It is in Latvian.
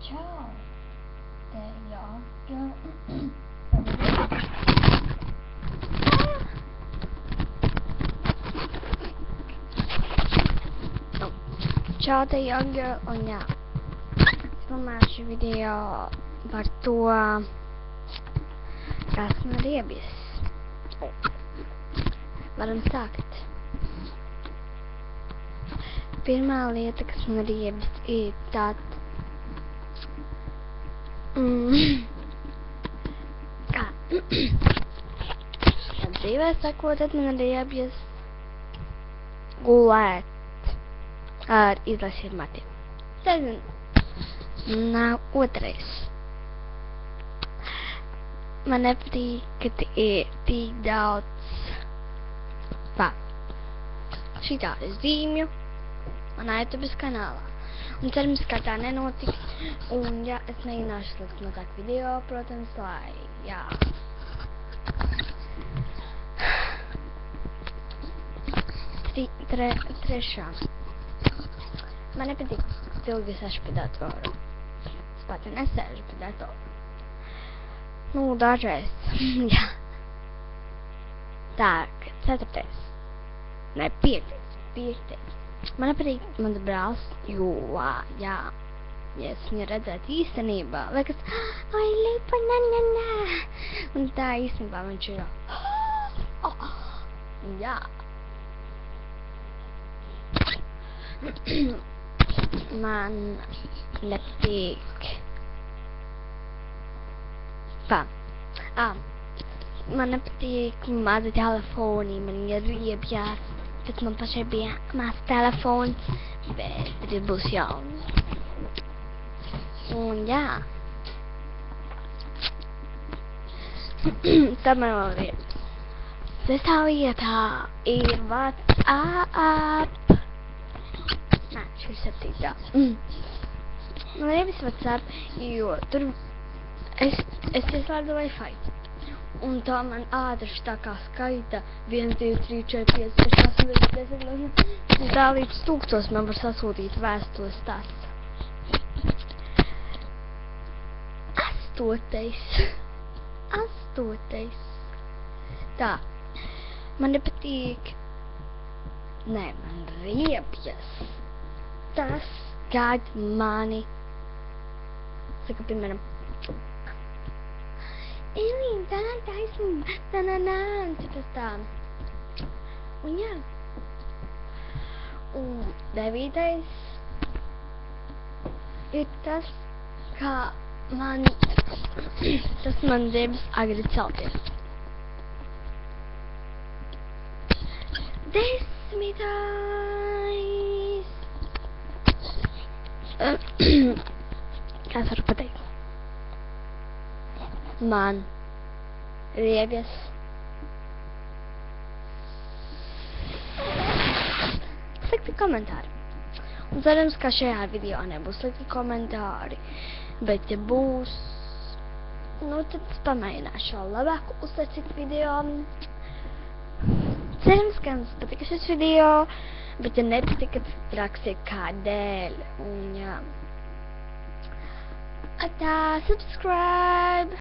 Ciao, Young. Čau, te Young Girl, un jā, es filmēšu video par to, kas man riebjas. Varam sākt. Pirmā lieta, kas man riebjas, ir tāda, kā dzīvē sakot, tad man riebjas gulēt ar izlasīt matiem. Tad nav otrais. Man nepatīk, ka ir tik daudz šitādu zīmju manā YouTube kanālā. Un cerams, ka tā nenotiks. Un jā, es mēģināšu slikt mazāk video, protams, lai, jā. Trešā. Man nepatīk, ka ilgi es esmu pie datoru. Es pati nesēžu pie datoru. Nu, dažreiz, jā. Tā, ceturtais. Ne, piektais. Man nepatīk mans brālis, jo, jā, ja es viņu redzētu īstenībā, liekas, ai, lipa, nā. Un tā īstenībā viņš ir, jā. Man nepatīk. Man nepatīk mazi telefoni, man ir riebjās. Tad man pašai bija mazs telefons, bet tad būs jauns. Un jā. Tad man vēl riebjas. Sestā vietā ir WhatsApp. Nē, šī ir septītā. Man riebjas WhatsApp, jo tur es ieslēdzu Wi-Fi. Un tā man ātri tā kā skaita 1, 2, 3, 4, 5, 6, 8, 9, 10, un tā līdz 1000 man var sasūtīt vēstules tas. Astotais. Tā. Man nepatīk. Nē, man riebjas. Tas, kad mani saka, piemēram, Elīna, tā nav taisnība, nā, tas tā. Un jā. Un 9. ir tas, kā tas man gribas agri celties. 10. Kā es varu pateikt? Man riebjas slikti komentāri. Un cerams, ka šajā video nebūs slikti komentāri, bet ja būs, nu tad es pamēģināšu vēl labāk uztaisīt video. Cerams, ka jums patika šis video, bet ja nepatika, tad rakstiet kādēļ. Un jā. Atā, subscribe!